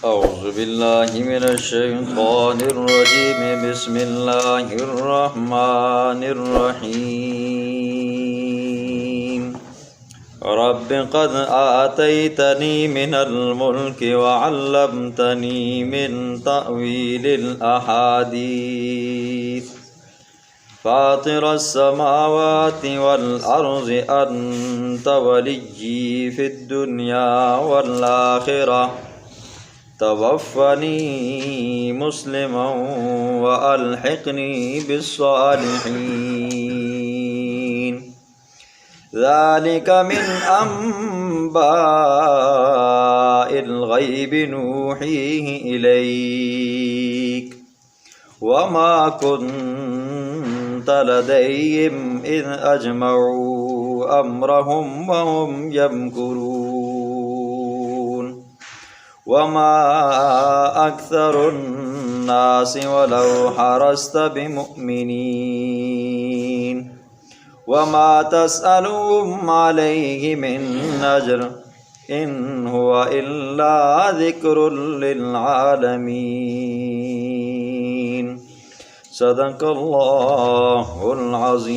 اعوذ باللہ من الشیطان الرجیم بسم اللہ الرحمن الرحیم رب قد آتیتنی من الملک وعلمتنی من تأویل الاحادیث فاطر السماوات والأرض أنت وليي في الدنيا والآخرة توفني مسلما وألحقني بالصالحين ذلك من أنباء الغيب نوحيه إليك وما كنت لديهم إذ أجمعوا أمرهم وهم يمكرون وما أكثر الناس ولو حرصت بمؤمنين وما تسألهم عليه من أجر إن هو إلا ذكر للعالمين صدق اللہ العظیم۔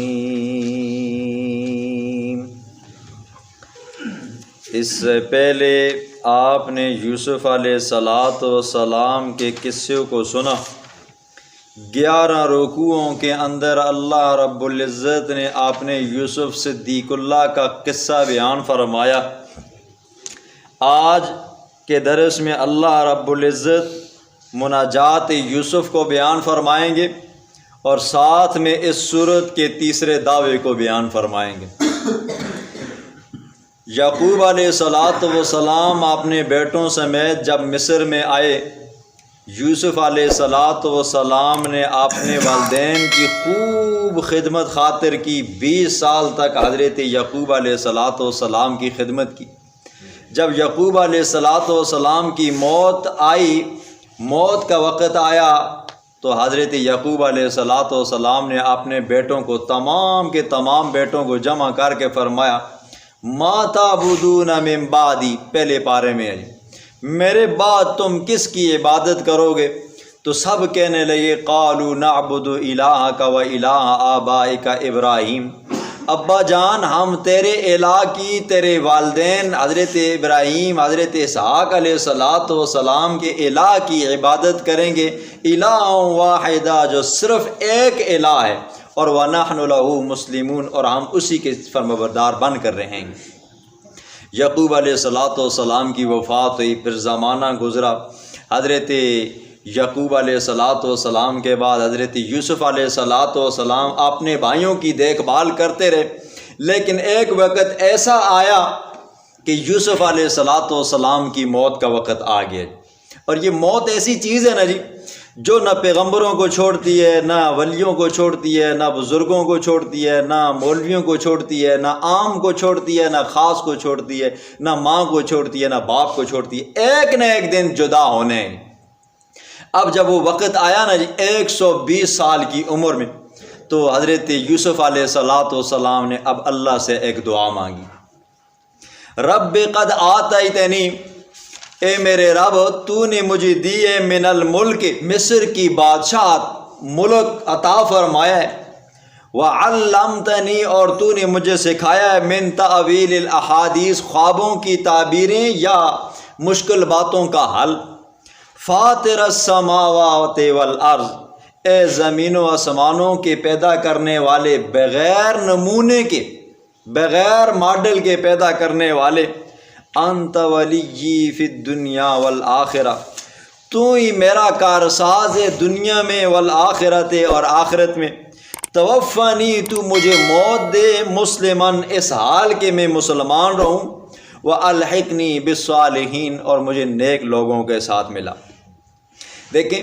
اس سے پہلے آپ نے یوسف علیہ السلام کے قصے کو سنا۔ 11 رکوعوں کے اندر اللہ رب العزت نے آپ نے یوسف صدیق اللہ کا قصہ بیان فرمایا۔ آج کے درس میں اللہ رب العزت مناجات یوسف کو بیان فرمائیں گے اور ساتھ میں اس سورت کے تیسرے دعوے کو بیان فرمائیں گے۔ یعقوب علیہ السلام اپنے بیٹوں سمیت جب مصر میں آئے، یوسف علیہ السلام نے اپنے والدین کی خوب خدمت خاطر کی۔ 20 سال تک حضرت یعقوب علیہ السلام کی خدمت کی۔ جب یعقوب علیہ السلام کی موت آئی، موت کا وقت آیا، تو حضرت یعقوب علیہ السلام نے اپنے بیٹوں کو، تمام کے تمام بیٹوں کو جمع کر کے فرمایا، ما تعبدون من بعدی، پہلے پارے میں ہے، میرے بعد تم کس کی عبادت کرو گے؟ تو سب کہنے لگے قالوا نعبد الہک و الہ آبائک ابراہیم، ابا جان ہم تیرے الہ کی، تیرے والدین حضرت ابراہیم حضرت اسحاق علیہ السلام کے الہ کی عبادت کریں گے، الہ واحدہ جو صرف ایک الہ ہے، اور وَنَحْنُ لَهُ مُسْلِمُونَ، اور ہم اسی کے فرمانبردار بن کر رہیں گے۔ یعقوب علیہ السلام کی وفات ہوئی، پھر زمانہ گزرا۔ حضرت یعقوب علیہ السلام کے بعد حضرت یوسف علیہ السلام اپنے بھائیوں کی دیکھ بھال کرتے رہے، لیکن ایک وقت ایسا آیا کہ یوسف علیہ السلام کی موت کا وقت آ گیا۔ اور یہ موت ایسی چیز ہے نا جی، جو نہ پیغمبروں کو چھوڑتی ہے، نہ ولیوں کو چھوڑتی ہے، نہ بزرگوں کو چھوڑتی ہے، نہ مولویوں کو چھوڑتی ہے، نہ عام کو چھوڑتی ہے، نہ خاص کو چھوڑتی ہے، نہ ماں کو چھوڑتی ہے، نہ باپ کو چھوڑتی ہے، ایک نہ ایک دن جدا ہونے ہیں۔ اب جب وہ وقت آیا نا جی 120 سال کی عمر میں، تو حضرت یوسف علیہ السلام نے اب اللہ سے ایک دعا مانگی، رب قد آتیتنی، اے میرے رب تو نے مجھے دی ہے من الملک، مصر کی بادشاہت، ملک عطا فرمایا ہے، وعلمتنی، اور تو نے مجھے سکھایا ہے، من تأویل الاحادیث، خوابوں کی تعبیریں یا مشکل باتوں کا حل، فاطر السماوات والارض، اے زمین و آسمانوں کے پیدا کرنے والے، بغیر نمونے کے، بغیر ماڈل کے پیدا کرنے والے، انت ولی فی الدنیا والآخرہ، تو ہی میرا کارساز ہے دنیا میں، والآخرت، اور آخرت میں، توفنی، تو مجھے موت دے، مسلمن، اس حال کہ میں مسلمان رہوں، والحقنی بالصالحین، اور مجھے نیک لوگوں کے ساتھ ملا۔ دیکھیں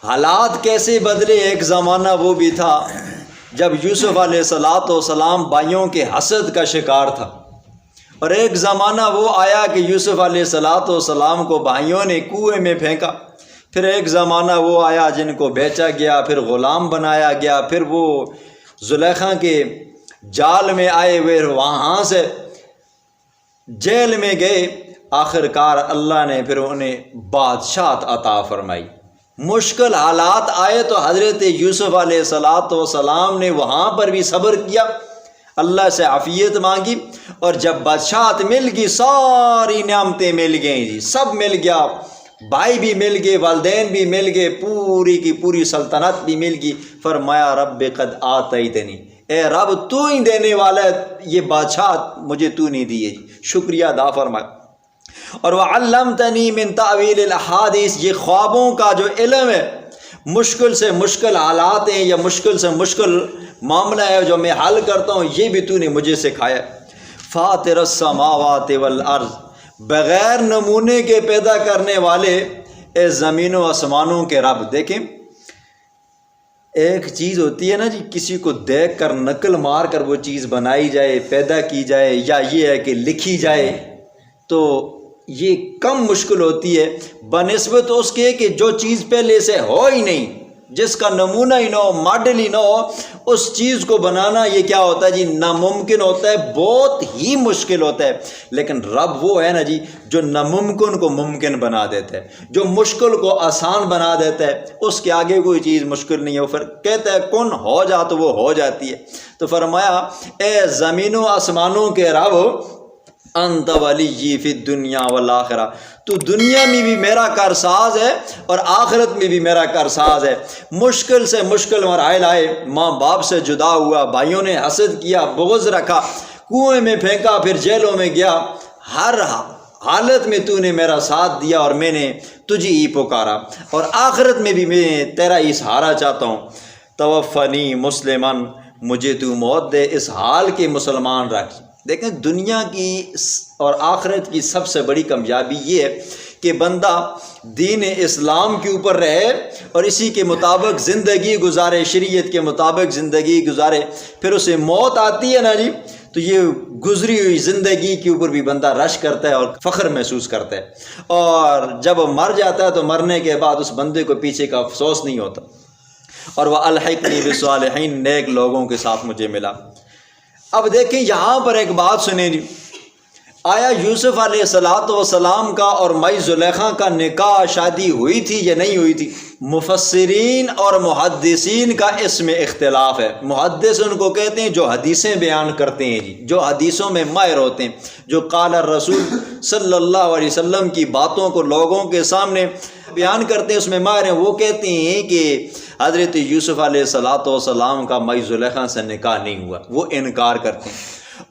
حالات کیسے بدلے۔ ایک زمانہ وہ بھی تھا جب یوسف علیہ السلام بھائیوں کے حسد کا شکار تھا، اور ایک زمانہ وہ آیا کہ یوسف علیہ السلام کو بھائیوں نے کنویں میں پھینکا۔ پھر ایک زمانہ وہ آیا جن کو بیچا گیا، پھر غلام بنایا گیا، پھر وہ زلیخا کے جال میں آئے ہوئے، وہاں سے جیل میں گئے، آخر کار اللہ نے پھر انہیں بادشاہت عطا فرمائی۔ مشکل حالات آئے تو حضرت یوسف علیہ السلام نے وہاں پر بھی صبر کیا، اللہ سے عافیت مانگی، اور جب بادشاہت مل گئی ساری نعمتیں مل گئیں جی، سب مل گیا، بھائی بھی مل گئے، والدین بھی مل گئے، پوری کی پوری سلطنت بھی مل گئی۔ فرمایا رب قد آتیتنی، اے رب تو ہی دینے والا ہے، یہ بادشاہت مجھے تو نہیں دی ہے، شکریہ ادا فرمایا۔ اور وعلمتنی من تعویل الاحادیث، یہ خوابوں کا جو علم ہے، مشکل سے مشکل حالات ہیں یا مشکل سے مشکل معاملہ ہے جو میں حل کرتا ہوں، یہ بھی تو نے مجھے سکھایا۔ فاطر السماوات والارض، بغیر نمونے کے پیدا کرنے والے، اے زمین و آسمانوں کے رب۔ دیکھیں ایک چیز ہوتی ہے نا جی، کسی کو دیکھ کر نقل مار کر وہ چیز بنائی جائے، پیدا کی جائے، یا یہ ہے کہ لکھی جائے، تو یہ کم مشکل ہوتی ہے بنسبت اس کے کہ جو چیز پہلے سے ہو ہی نہیں، جس کا نمونہ ہی نہ ہو، ماڈل ہی نہ ہو، اس چیز کو بنانا یہ کیا ہوتا ہے جی، ناممکن ہوتا ہے، بہت ہی مشکل ہوتا ہے۔ لیکن رب وہ ہے نا جی جو ناممکن کو ممکن بنا دیتا ہے، جو مشکل کو آسان بنا دیتا ہے، اس کے آگے کوئی چیز مشکل نہیں ہے۔ وہ پھر کہتا ہے کن ہو جا تو وہ ہو جاتی ہے۔ تو فرمایا اے زمین و آسمانوں کے رب، انت ولی فی الدنیا والآخرہ، تو دنیا میں بھی میرا کارساز ہے اور آخرت میں بھی میرا کارساز ہے۔ مشکل سے مشکل مراحل آئے، ماں باپ سے جدا ہوا، بھائیوں نے حسد کیا، بغض رکھا، کنویں میں پھینکا، پھر جیلوں میں گیا، ہر حالت میں تو نے میرا ساتھ دیا اور میں نے تجھے ہی پکارا، اور آخرت میں بھی میں تیرا ہی سہارا چاہتا ہوں۔ توفنی مسلمن، مجھے تو موت دے اس حال کے مسلمان رکھ۔ دیکھیں دنیا کی اور آخرت کی سب سے بڑی کامیابی یہ ہے کہ بندہ دین اسلام کے اوپر رہے اور اسی کے مطابق زندگی گزارے، شریعت کے مطابق زندگی گزارے۔ پھر اسے موت آتی ہے نا جی، تو یہ گزری ہوئی زندگی کے اوپر بھی بندہ رش کرتا ہے اور فخر محسوس کرتا ہے، اور جب مر جاتا ہے تو مرنے کے بعد اس بندے کو پیچھے کا افسوس نہیں ہوتا۔ اور وہ الحقنی بالصالحین، نیک لوگوں کے ساتھ مجھے ملا۔ اب دیکھیں یہاں پر ایک بات سنیں جی، آیا یوسف علیہ السلام کا اور مائی زلیخا کا نکاح شادی ہوئی تھی یا نہیں ہوئی تھی؟ مفسرین اور محدثین کا اس میں اختلاف ہے۔ محدث ان کو کہتے ہیں جو حدیثیں بیان کرتے ہیں جی، جو حدیثوں میں ماہر ہوتے ہیں، جو قال الرسول صلی اللہ علیہ وسلم کی باتوں کو لوگوں کے سامنے بیان کرتے ہیں، اس میں ماہر ہیں۔ وہ کہتے ہیں کہ حضرت یوسف علیہ السلام کا مائی زلیخا سے نکاح نہیں ہوا، وہ انکار کرتے ہیں۔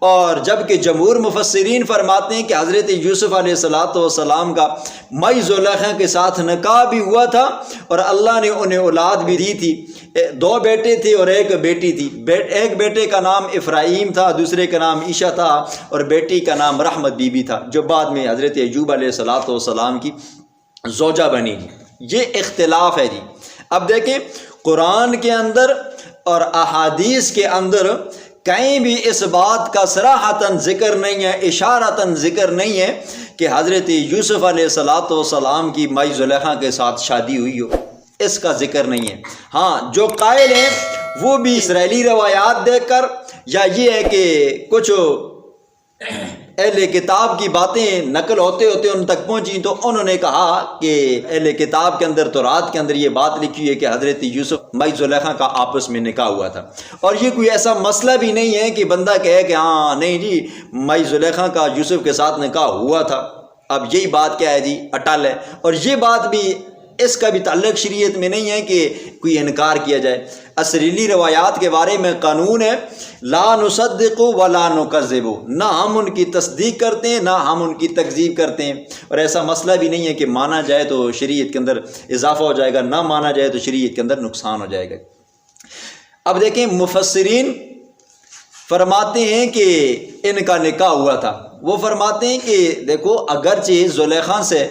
اور جبکہ جمہور مفسرین فرماتے ہیں کہ حضرت یوسف علیہ السلام کا مائی زلیخا کے ساتھ نکاح بھی ہوا تھا، اور اللہ نے انہیں اولاد بھی دی تھی۔ 2 بیٹے تھے اور 1 بیٹی تھی۔ ایک بیٹے کا نام افراہیم تھا، دوسرے کا نام عیشا تھا، اور بیٹی کا نام رحمت بی بی تھا، جو بعد میں حضرت ایوب علیہ السلام کی زوجہ بنی۔ یہ اختلاف ہے جی۔ اب دیکھیں قرآن کے اندر اور احادیث کے اندر کہیں بھی اس بات کا صراحتاً ذکر نہیں ہے، اشارتاً ذکر نہیں ہے کہ حضرت یوسف علیہ السلام کی مائی زلیخا کے ساتھ شادی ہوئی ہو، اس کا ذکر نہیں ہے۔ ہاں جو قائل ہیں وہ بھی اسرائیلی روایات دیکھ کر، یا یہ ہے کہ کچھ اہل کتاب کی باتیں نقل ہوتے ہوتے ان تک پہنچی، تو انہوں نے کہا کہ اہل کتاب کے اندر، تورات کے اندر یہ بات لکھی ہے کہ حضرت یوسف مائی زلیخا کا آپس میں نکاح ہوا تھا۔ اور یہ کوئی ایسا مسئلہ بھی نہیں ہے کہ بندہ کہے کہ ہاں نہیں جی مائی زلیخا کا یوسف کے ساتھ نکاح ہوا تھا، اب یہی بات کیا ہے جی اٹل ہے۔ اور یہ بات بھی، اس کا بھی تعلق شریعت میں نہیں ہے کہ کوئی انکار کیا جائے۔ اسرائیلی روایات کے بارے میں قانون ہے لا نصدق ولا نکذب، نہ ہم ان کی تصدیق کرتے ہیں نہ ہم ان کی تکذیب کرتے ہیں، اور ایسا مسئلہ بھی نہیں ہے کہ مانا جائے تو شریعت کے اندر اضافہ ہو جائے گا، نہ مانا جائے تو شریعت کے اندر نقصان ہو جائے گا۔ اب دیکھیں مفسرین فرماتے ہیں کہ ان کا نکاح ہوا تھا۔ وہ فرماتے ہیں کہ دیکھو اگرچہ زلیخا سے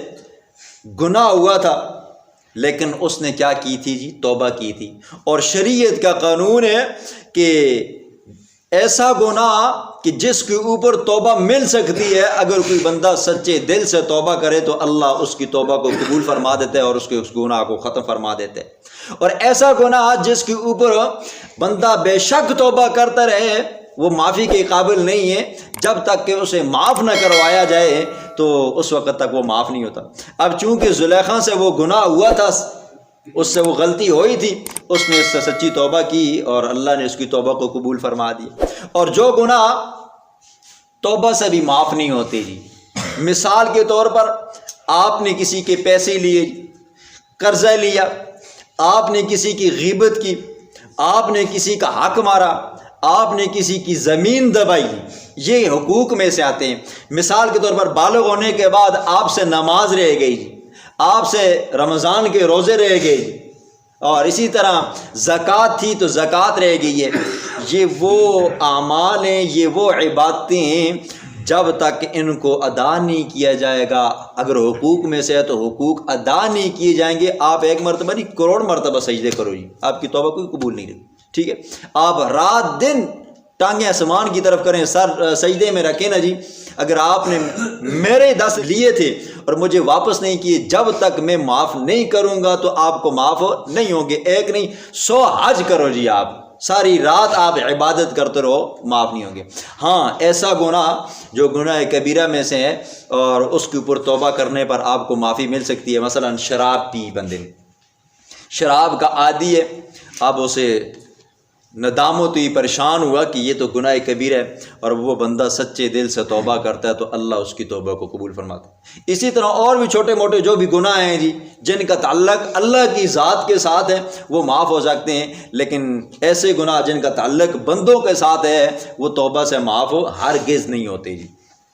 گناہ ہوا تھا لیکن اس نے کیا کی تھی جی، توبہ کی تھی۔ اور شریعت کا قانون ہے کہ ایسا گناہ کہ جس کے اوپر توبہ مل سکتی ہے، اگر کوئی بندہ سچے دل سے توبہ کرے تو اللہ اس کی توبہ کو قبول فرما دیتا ہے اور اس گناہ کو ختم فرما دیتے ہیں۔ اور ایسا گناہ جس کے اوپر بندہ بے شک توبہ کرتا رہے، وہ معافی کے قابل نہیں ہے، جب تک کہ اسے معاف نہ کروایا جائے تو اس وقت تک وہ معاف نہیں ہوتا۔ اب چونکہ زلیخا سے وہ گناہ ہوا تھا، اس سے وہ غلطی ہوئی تھی، اس نے اس سے سچی توبہ کی اور اللہ نے اس کی توبہ کو قبول فرما دیا۔ اور جو گناہ توبہ سے بھی معاف نہیں ہوتے جی، مثال کے طور پر آپ نے کسی کے پیسے لیے، قرضہ لیا، آپ نے کسی کی غیبت کی، آپ نے کسی کا حق مارا، آپ نے کسی کی زمین دبائی، یہ حقوق میں سے آتے ہیں۔ مثال کے طور پر بالغ ہونے کے بعد آپ سے نماز رہ گئی، آپ سے رمضان کے روزے رہ گئے، اور اسی طرح زکوٰۃ تھی تو زکوٰۃ رہ گئی ہے۔ یہ وہ اعمال ہیں، یہ وہ عبادتیں ہیں جب تک ان کو ادا نہیں کیا جائے گا، اگر حقوق میں سے ہے تو حقوق ادا نہیں کیے جائیں گے، آپ ایک مرتبہ نہیں کروڑ مرتبہ سجدے کرو جی، آپ کی توبہ کوئی قبول نہیں رہی، ٹھیک ہے؟ آپ رات دن ٹانگیں آسمان کی طرف کریں، سر سجدے میں رکھیں نا جی، اگر آپ نے میرے 10 لیے تھے اور مجھے واپس نہیں کیے، جب تک میں معاف نہیں کروں گا تو آپ کو معاف نہیں ہوں گے۔ ایک نہیں 100 حج کرو جی، آپ ساری رات آپ عبادت کرتے رہو، معاف نہیں ہوں گے۔ ہاں ایسا گناہ جو گناہ کبیرہ میں سے ہے اور اس کے اوپر توبہ کرنے پر آپ کو معافی مل سکتی ہے، مثلا شراب پی بندے نے، شراب کا عادی ہے، اب اسے ندامت ہوئی، پریشان ہوا کہ یہ تو گناہ کبیرہ ہے، اور وہ بندہ سچے دل سے توبہ کرتا ہے تو اللہ اس کی توبہ کو قبول فرماتا ہے۔ اسی طرح اور بھی چھوٹے موٹے جو بھی گناہ ہیں جی، جن کا تعلق اللہ کی ذات کے ساتھ ہے، وہ معاف ہو سکتے ہیں، لیکن ایسے گناہ جن کا تعلق بندوں کے ساتھ ہے وہ توبہ سے معاف ہرگز نہیں ہوتے جی۔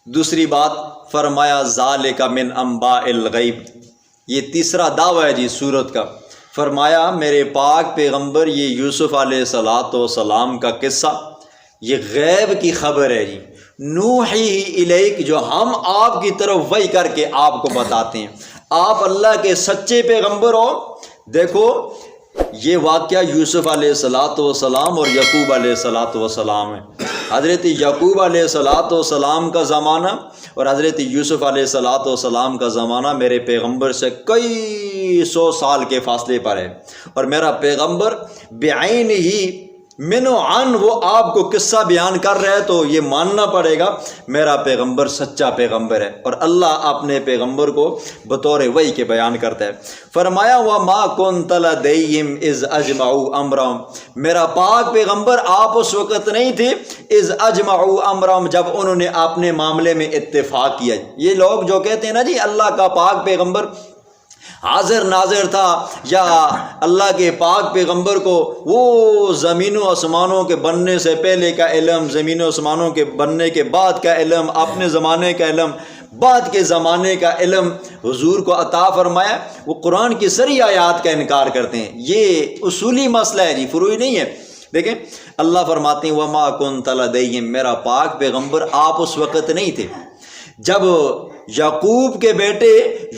دوسری بات فرمایا ذالک من انباء الغیب، یہ تیسرا دعویٰ ہے جی سورت کا۔ فرمایا میرے پاک پیغمبر یہ یوسف علیہ السلام کا قصہ، یہ غیب کی خبر ہے جی، نوحی الیک، جو ہم آپ کی طرف وحی کر کے آپ کو بتاتے ہیں، آپ اللہ کے سچے پیغمبر ہو۔ دیکھو یہ واقعہ یوسف علیہ السلام اور یعقوب علیہ السلام ہے۔ حضرت یعقوب علیہ السلام کا زمانہ اور حضرت یوسف علیہ السلام کا زمانہ میرے پیغمبر سے کئی 100 سال کے فاصلے پر ہے، اور میرا پیغمبر بعین ہی من و عن وہ آپ کو قصہ بیان کر رہا ہے تو یہ ماننا پڑے گا میرا پیغمبر سچا پیغمبر ہے، اور اللہ اپنے پیغمبر کو بطور وحی کے بیان کرتا ہے۔ فرمایا وَمَا كُنْتَ لَدَيْهِمْ إِذْ أَجْمَعُوا أَمْرَهُمْ، میرا پاک پیغمبر آپ اس وقت نہیں تھے اِذْ أَجْمَعُوا أَمْرَهُمْ، جب انہوں نے اپنے معاملے میں اتفاق کیا۔ یہ لوگ جو کہتے ہیں نا جی اللہ کا پاک پیغمبر حاضر ناظر تھا، یا اللہ کے پاک پیغمبر کو وہ زمین و آسمانوں کے بننے سے پہلے کا علم، زمین و آسمانوں کے بننے کے بعد کا علم، اپنے زمانے کا علم، بعد کے زمانے کا علم حضور کو عطا فرمایا، وہ قرآن کی سری آیات کا انکار کرتے ہیں۔ یہ اصولی مسئلہ ہے جی، فروعی نہیں ہے۔ دیکھیں اللہ فرماتے ہیں وَمَا كُنْتَ لَدَيْهِمْ، میرا پاک پیغمبر آپ اس وقت نہیں تھے جب یعقوب کے بیٹے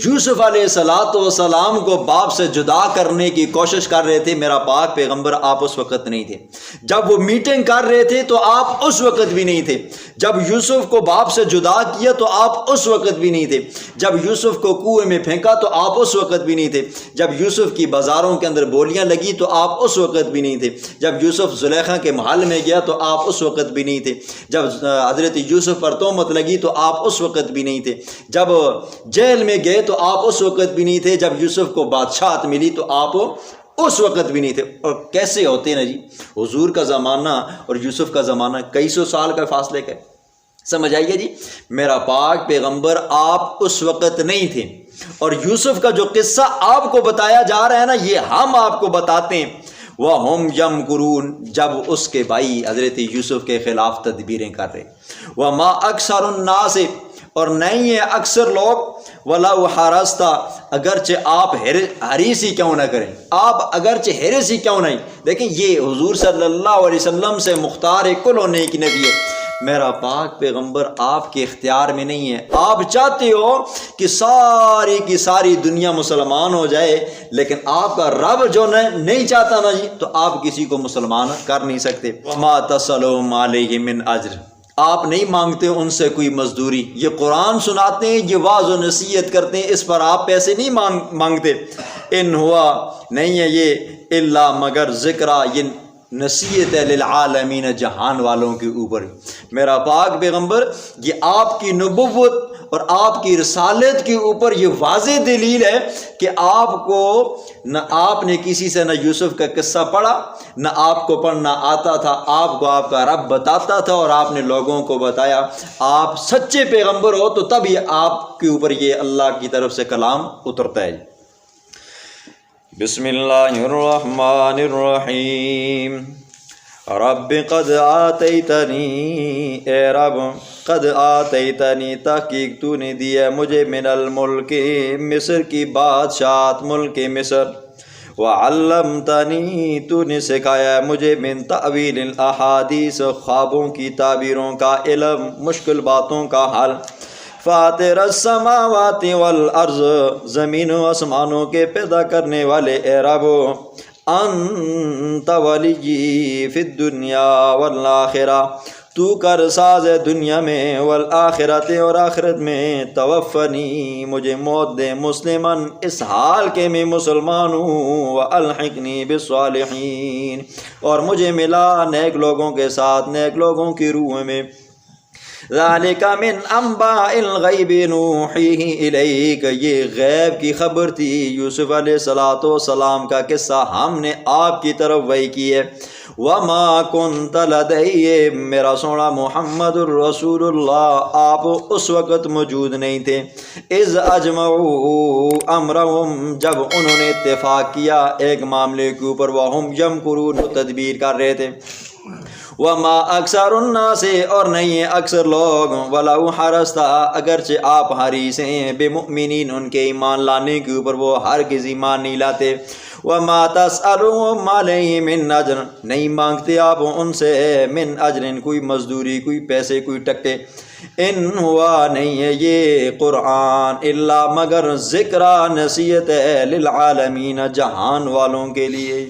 یوسف علیہ السلام کو باپ سے جدا کرنے کی کوشش کر رہے تھے، میرا پاک پیغمبر آپ اس وقت نہیں تھے۔ جب وہ میٹنگ کر رہے تھے تو آپ اس وقت بھی نہیں تھے۔ جب یوسف کو باپ سے جدا کیا تو آپ اس وقت بھی نہیں تھے۔ جب یوسف کو کنویں میں پھینکا تو آپ اس وقت بھی نہیں تھے۔ جب یوسف کی بازاروں کے اندر بولیاں لگی تو آپ اس وقت بھی نہیں تھے۔ جب یوسف زلیخا کے محل میں گیا تو آپ اس وقت بھی نہیں تھے۔ جب حضرت یوسف پر تہمت لگی تو آپ اس وقت بھی نہیں تھے۔ جب جیل میں گئے تو آپ اس وقت بھی نہیں تھے۔ جب یوسف کو بادشاہت ملی تو آپ اس وقت بھی نہیں تھے۔ اور کیسے ہوتے نا جی، حضور کا زمانہ اور یوسف کا زمانہ کئی 100 سال کا فاصلے کا، سمجھ آئیے جی۔ میرا پاک پیغمبر آپ اس وقت نہیں تھے، اور یوسف کا جو قصہ آپ کو بتایا جا رہا ہے نا، یہ ہم آپ کو بتاتے ہیں۔ وَهُمْ يَمْكُرُونَ، جب اس کے بھائی حضرت یوسف کے خلاف تدبیریں کر رہے۔ وَمَا أَكْثَرُ النَّاسِ، اور نہیں ہے اکثر لوگ، وَلَوْ حَرَصْتَ، اگرچہ آپ حریص ہی کیوں نہ کریں، آپ اگرچہ حریص ہی کیوں نہیں۔ دیکھیں یہ حضور صلی اللہ علیہ وسلم سے مختار کل ہونے کی نبی ہے۔ میرا پاک پیغمبر آپ کے اختیار میں نہیں ہے۔ آپ چاہتے ہو کہ ساری کی ساری دنیا مسلمان ہو جائے، لیکن آپ کا رب جو نہیں چاہتا نا جی، تو آپ کسی کو مسلمان کر نہیں سکتے۔ وَمَا تَسْأَلُهُمْ عَلَيْهِ مِنْ أَجْرٍ، آپ نہیں مانگتے ان سے کوئی مزدوری۔ یہ قرآن سناتے ہیں، یہ واعظ و نصیحت کرتے ہیں، اس پر آپ پیسے نہیں مانگتے۔ ان ہوا، نہیں ہے یہ، الا مگر ذکرہ، یہ نصیحت ہے للعالمین، جہان والوں کے اوپر۔ میرا پاک پیغمبر یہ آپ کی نبوت اور آپ کی رسالت کے اوپر یہ واضح دلیل ہے کہ آپ نے کسی سے نہ یوسف کا قصہ پڑھا، نہ آپ کو پڑھنا آتا تھا، آپ کو آپ کا رب بتاتا تھا اور آپ نے لوگوں کو بتایا۔ آپ سچے پیغمبر ہو تو تب یہ آپ کے اوپر یہ اللہ کی طرف سے کلام اترتا ہے۔ بسم اللہ الرحمن الرحیم۔ رب قد آتیتنی، اے رب قد آتیتنی، تحقیق تو نے دیا مجھے من الملک، مصر کی بادشاہت، ملک مصر، وعلمتنی، تو نے سکھایا مجھے من تعویل الاحادیث، خوابوں کی تعبیروں کا علم، مشکل باتوں کا حل، فاطر السماوات والارض، زمین و آسمانوں کے پیدا کرنے والے اے رب، انت ولی فی الدنیا والآخرہ، تو کر ساز ہے دنیا میں، والآخرت، اور آخرت میں، توفنی، مجھے موت دے، مسلمن، اس حال کے میں مسلمان ہوں، والحقنی بالصالحین، اور مجھے ملا نیک لوگوں کے ساتھ، نیک لوگوں کی روح میں۔ ذالک من انباء الغیب نوحیہ الیک، یہ غیب کی خبر تھی، یوسف علیہ السلام کا قصہ ہم نے آپ کی طرف وحی کی ہے۔ وما کنت لدیہم، میرا سونا محمد الرسول اللہ، آپ اس وقت موجود نہیں تھے، اذ اجمعوا امرہم، جب انہوں نے اتفاق کیا ایک معاملے کے اوپر، وہم یمکرون، تدبیر کر رہے تھے۔ وما اکثر الناس، اور نہیں ہے اکثر لوگ، ولو حرصت، اگرچہ آپ حریص ہیں، بمؤمنین، ان کے ایمان لانے کے اوپر، وہ ہرگز ایمان نہیں لاتے۔ وما تسألهم علیہ من اجر، نہیں مانگتے آپ ان سے من اجر، کوئی مزدوری، کوئی پیسے، کوئی ٹکے، ان ہوا، نہیں ہے یہ قرآن، الا مگر ذکرہ، نصیحت ہے، للعالمین، جہان والوں کے لیے۔